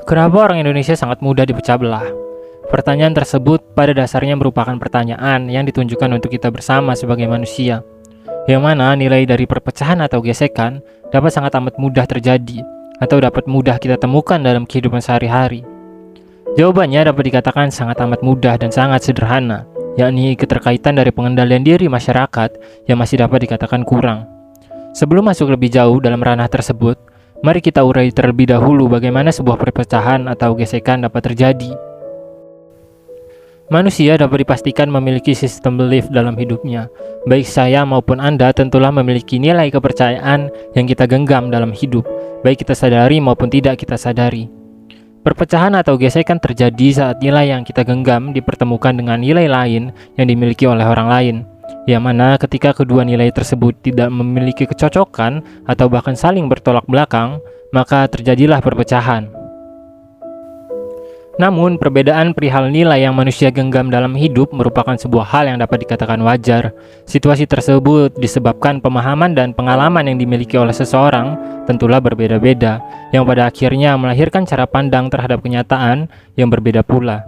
Kenapa orang Indonesia sangat mudah dipecah belah? Pertanyaan tersebut pada dasarnya merupakan pertanyaan yang ditunjukkan untuk kita bersama sebagai manusia, yang mana nilai dari perpecahan atau gesekan dapat sangat amat mudah terjadi atau dapat mudah kita temukan dalam kehidupan sehari-hari. Jawabannya dapat dikatakan sangat amat mudah dan sangat sederhana, yakni keterkaitan dari pengendalian diri masyarakat yang masih dapat dikatakan kurang. Sebelum masuk lebih jauh dalam ranah tersebut, mari kita urai terlebih dahulu bagaimana sebuah perpecahan atau gesekan dapat terjadi. Manusia dapat dipastikan memiliki sistem belief dalam hidupnya. Baik saya maupun Anda tentulah memiliki nilai kepercayaan yang kita genggam dalam hidup, baik kita sadari maupun tidak kita sadari. Perpecahan atau gesekan terjadi saat nilai yang kita genggam dipertemukan dengan nilai lain yang dimiliki oleh orang lain, yang mana ketika kedua nilai tersebut tidak memiliki kecocokan atau bahkan saling bertolak belakang, maka terjadilah perpecahan. Namun, perbedaan perihal nilai yang manusia genggam dalam hidup merupakan sebuah hal yang dapat dikatakan wajar. Situasi tersebut disebabkan pemahaman dan pengalaman yang dimiliki oleh seseorang tentulah berbeda-beda, yang pada akhirnya melahirkan cara pandang terhadap kenyataan yang berbeda pula.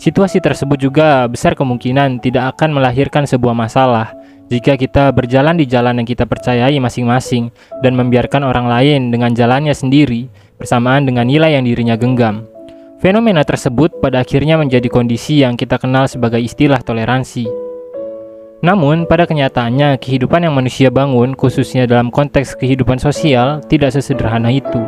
Situasi tersebut juga besar kemungkinan tidak akan melahirkan sebuah masalah jika kita berjalan di jalan yang kita percayai masing-masing dan membiarkan orang lain dengan jalannya sendiri bersamaan dengan nilai yang dirinya genggam. Fenomena tersebut pada akhirnya menjadi kondisi yang kita kenal sebagai istilah toleransi. Namun, pada kenyataannya, kehidupan yang manusia bangun, khususnya dalam konteks kehidupan sosial, tidak sesederhana itu.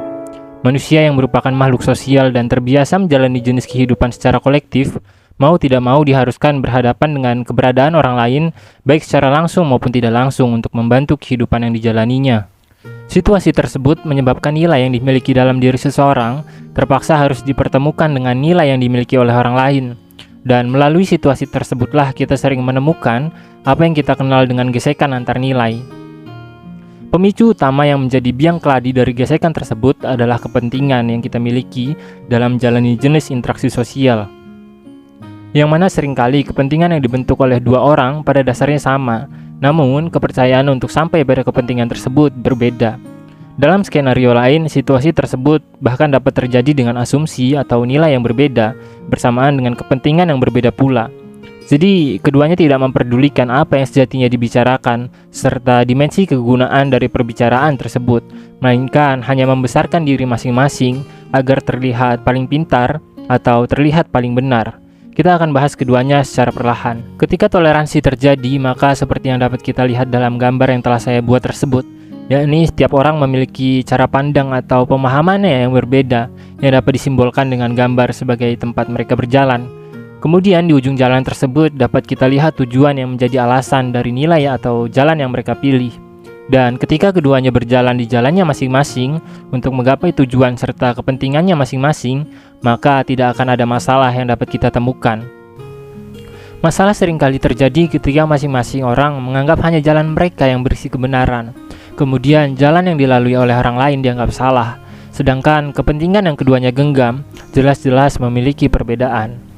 Manusia yang merupakan makhluk sosial dan terbiasa menjalani jenis kehidupan secara kolektif, mau tidak mau diharuskan berhadapan dengan keberadaan orang lain, baik secara langsung maupun tidak langsung untuk membantu kehidupan yang dijalaninya. Situasi tersebut menyebabkan nilai yang dimiliki dalam diri seseorang terpaksa harus dipertemukan dengan nilai yang dimiliki oleh orang lain. Dan melalui situasi tersebutlah kita sering menemukan apa yang kita kenal dengan gesekan antar nilai. Pemicu utama yang menjadi biang keladi dari gesekan tersebut adalah kepentingan yang kita miliki dalam menjalani jenis interaksi sosial, yang mana seringkali kepentingan yang dibentuk oleh dua orang pada dasarnya sama, namun kepercayaan untuk sampai pada kepentingan tersebut berbeda. Dalam skenario lain, situasi tersebut bahkan dapat terjadi dengan asumsi atau nilai yang berbeda bersamaan dengan kepentingan yang berbeda pula. Jadi, keduanya tidak memperdulikan apa yang sejatinya dibicarakan serta dimensi kegunaan dari perbicaraan tersebut, melainkan hanya membesarkan diri masing-masing agar terlihat paling pintar atau terlihat paling benar. Kita akan bahas keduanya secara perlahan. Ketika toleransi terjadi, maka seperti yang dapat kita lihat dalam gambar yang telah saya buat tersebut, yakni setiap orang memiliki cara pandang atau pemahamannya yang berbeda, yang dapat disimbolkan dengan gambar sebagai tempat mereka berjalan. Kemudian di ujung jalan tersebut dapat kita lihat tujuan yang menjadi alasan dari nilai atau jalan yang mereka pilih. Dan ketika keduanya berjalan di jalannya masing-masing untuk menggapai tujuan serta kepentingannya masing-masing, maka tidak akan ada masalah yang dapat kita temukan. Masalah seringkali terjadi ketika masing-masing orang menganggap hanya jalan mereka yang berisi kebenaran. Kemudian jalan yang dilalui oleh orang lain dianggap salah, sedangkan kepentingan yang keduanya genggam jelas-jelas memiliki perbedaan.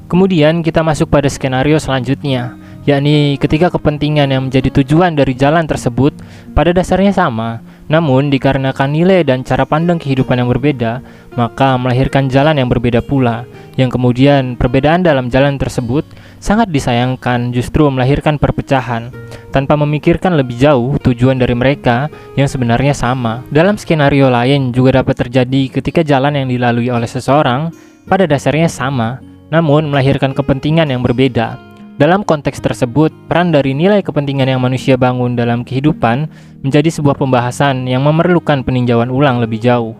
Kemudian kita masuk pada skenario selanjutnya, yakni ketika kepentingan yang menjadi tujuan dari jalan tersebut pada dasarnya sama, namun dikarenakan nilai dan cara pandang kehidupan yang berbeda, maka melahirkan jalan yang berbeda pula, yang kemudian perbedaan dalam jalan tersebut sangat disayangkan justru melahirkan perpecahan, tanpa memikirkan lebih jauh tujuan dari mereka yang sebenarnya sama. Dalam skenario lain juga dapat terjadi ketika jalan yang dilalui oleh seseorang pada dasarnya sama, namun melahirkan kepentingan yang berbeda. Dalam konteks tersebut, peran dari nilai kepentingan yang manusia bangun dalam kehidupan menjadi sebuah pembahasan yang memerlukan peninjauan ulang lebih jauh.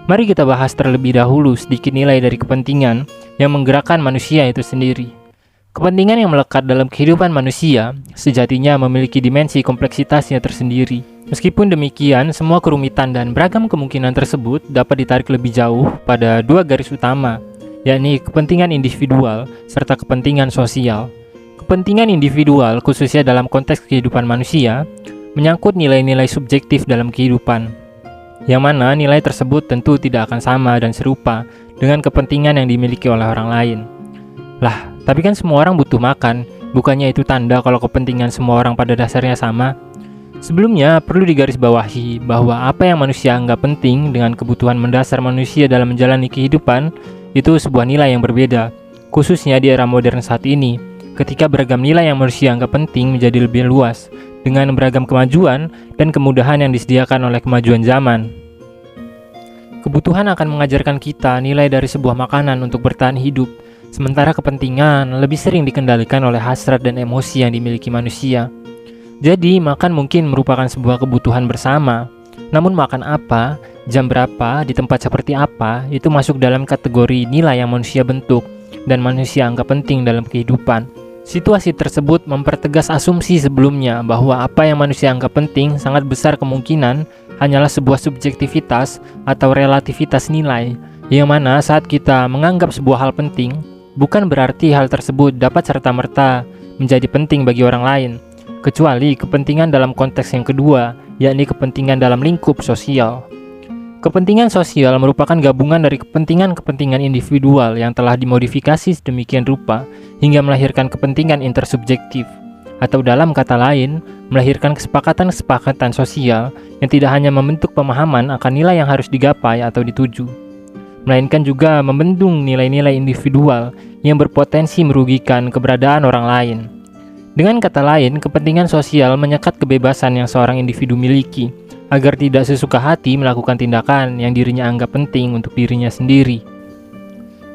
Mari kita bahas terlebih dahulu sedikit nilai dari kepentingan yang menggerakkan manusia itu sendiri. Kepentingan yang melekat dalam kehidupan manusia sejatinya memiliki dimensi kompleksitasnya tersendiri. Meskipun demikian, semua kerumitan dan beragam kemungkinan tersebut dapat ditarik lebih jauh pada dua garis utama, yakni kepentingan individual serta kepentingan sosial. Kepentingan individual, khususnya dalam konteks kehidupan manusia, menyangkut nilai-nilai subjektif dalam kehidupan, yang mana nilai tersebut tentu tidak akan sama dan serupa dengan kepentingan yang dimiliki oleh orang lain. Lah, tapi kan semua orang butuh makan, bukannya itu tanda kalau kepentingan semua orang pada dasarnya sama? Sebelumnya, perlu digarisbawahi bahwa apa yang manusia anggap penting dengan kebutuhan mendasar manusia dalam menjalani kehidupan itu sebuah nilai yang berbeda, khususnya di era modern saat ini, ketika beragam nilai yang manusia anggap penting menjadi lebih luas, dengan beragam kemajuan dan kemudahan yang disediakan oleh kemajuan zaman. Kebutuhan akan mengajarkan kita nilai dari sebuah makanan untuk bertahan hidup, sementara kepentingan lebih sering dikendalikan oleh hasrat dan emosi yang dimiliki manusia. Jadi, makan mungkin merupakan sebuah kebutuhan bersama. Namun makan apa, jam berapa, di tempat seperti apa, itu masuk dalam kategori nilai yang manusia bentuk dan manusia anggap penting dalam kehidupan. Situasi tersebut mempertegas asumsi sebelumnya bahwa apa yang manusia anggap penting sangat besar kemungkinan hanyalah sebuah subjektivitas atau relativitas nilai, yang mana saat kita menganggap sebuah hal penting, bukan berarti hal tersebut dapat serta-merta menjadi penting bagi orang lain, kecuali kepentingan dalam konteks yang kedua, yakni kepentingan dalam lingkup sosial. Kepentingan sosial merupakan gabungan dari kepentingan-kepentingan individual yang telah dimodifikasi sedemikian rupa hingga melahirkan kepentingan intersubjektif, atau dalam kata lain, melahirkan kesepakatan-kesepakatan sosial yang tidak hanya membentuk pemahaman akan nilai yang harus digapai atau dituju, melainkan juga membendung nilai-nilai individual yang berpotensi merugikan keberadaan orang lain. Dengan kata lain, kepentingan sosial menyekat kebebasan yang seorang individu miliki, agar tidak sesuka hati melakukan tindakan yang dirinya anggap penting untuk dirinya sendiri.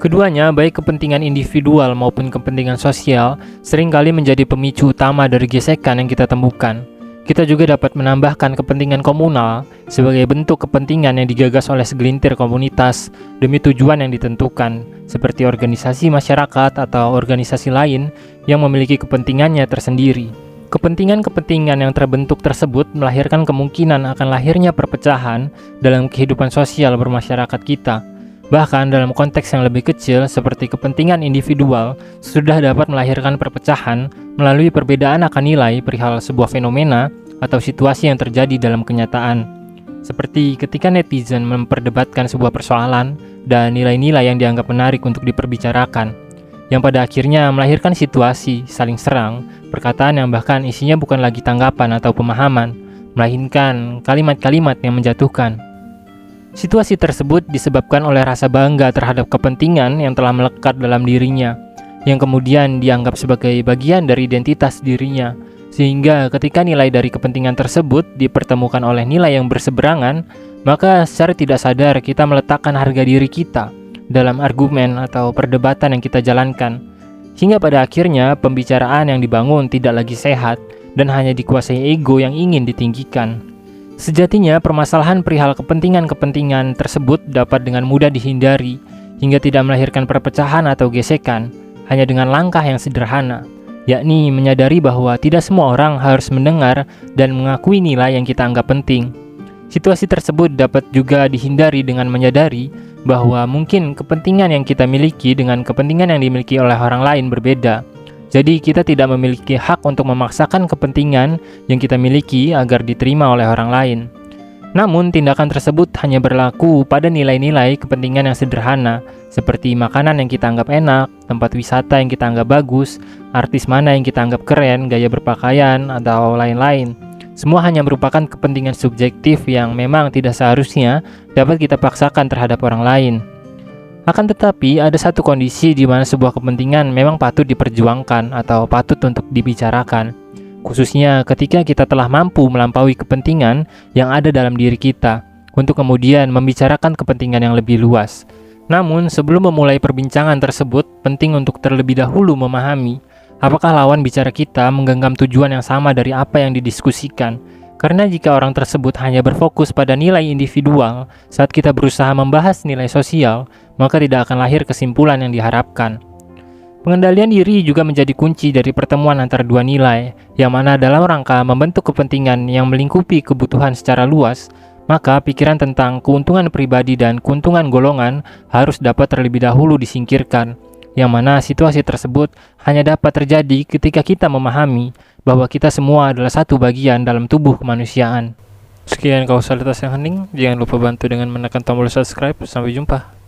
Keduanya, baik kepentingan individual maupun kepentingan sosial, seringkali menjadi pemicu utama dari gesekan yang kita temukan. Kita juga dapat menambahkan kepentingan komunal sebagai bentuk kepentingan yang digagas oleh segelintir komunitas demi tujuan yang ditentukan, seperti organisasi masyarakat atau organisasi lain yang memiliki kepentingannya tersendiri. Kepentingan-kepentingan yang terbentuk tersebut melahirkan kemungkinan akan lahirnya perpecahan dalam kehidupan sosial bermasyarakat kita. Bahkan dalam konteks yang lebih kecil seperti kepentingan individual sudah dapat melahirkan perpecahan melalui perbedaan akan nilai perihal sebuah fenomena atau situasi yang terjadi dalam kenyataan. Seperti ketika netizen memperdebatkan sebuah persoalan dan nilai-nilai yang dianggap menarik untuk diperbicarakan, yang pada akhirnya melahirkan situasi saling serang, perkataan yang bahkan isinya bukan lagi tanggapan atau pemahaman, melainkan kalimat-kalimat yang menjatuhkan. Situasi tersebut disebabkan oleh rasa bangga terhadap kepentingan yang telah melekat dalam dirinya, yang kemudian dianggap sebagai bagian dari identitas dirinya, sehingga ketika nilai dari kepentingan tersebut dipertemukan oleh nilai yang berseberangan, maka secara tidak sadar kita meletakkan harga diri kita dalam argumen atau perdebatan yang kita jalankan, hingga pada akhirnya pembicaraan yang dibangun tidak lagi sehat dan hanya dikuasai ego yang ingin ditinggikan. Sejatinya, permasalahan perihal kepentingan-kepentingan tersebut dapat dengan mudah dihindari hingga tidak melahirkan perpecahan atau gesekan, hanya dengan langkah yang sederhana, yakni menyadari bahwa tidak semua orang harus mendengar dan mengakui nilai yang kita anggap penting. Situasi tersebut dapat juga dihindari dengan menyadari bahwa mungkin kepentingan yang kita miliki dengan kepentingan yang dimiliki oleh orang lain berbeda. Jadi kita tidak memiliki hak untuk memaksakan kepentingan yang kita miliki agar diterima oleh orang lain. Namun tindakan tersebut hanya berlaku pada nilai-nilai kepentingan yang sederhana, seperti makanan yang kita anggap enak, tempat wisata yang kita anggap bagus, artis mana yang kita anggap keren, gaya berpakaian, atau lain-lain. Semua hanya merupakan kepentingan subjektif yang memang tidak seharusnya dapat kita paksakan terhadap orang lain. Akan tetapi, ada satu kondisi di mana sebuah kepentingan memang patut diperjuangkan atau patut untuk dibicarakan, khususnya ketika kita telah mampu melampaui kepentingan yang ada dalam diri kita, untuk kemudian membicarakan kepentingan yang lebih luas. Namun, sebelum memulai perbincangan tersebut, penting untuk terlebih dahulu memahami apakah lawan bicara kita menggenggam tujuan yang sama dari apa yang didiskusikan. Karena jika orang tersebut hanya berfokus pada nilai individual saat kita berusaha membahas nilai sosial, maka tidak akan lahir kesimpulan yang diharapkan. Pengendalian diri juga menjadi kunci dari pertemuan antara dua nilai, yang mana dalam rangka membentuk kepentingan yang melingkupi kebutuhan secara luas, maka pikiran tentang keuntungan pribadi dan keuntungan golongan harus dapat terlebih dahulu disingkirkan, yang mana situasi tersebut hanya dapat terjadi ketika kita memahami bahwa kita semua adalah satu bagian dalam tubuh kemanusiaan. Sekian kausalitas yang hening, jangan lupa bantu dengan menekan tombol subscribe. Sampai jumpa.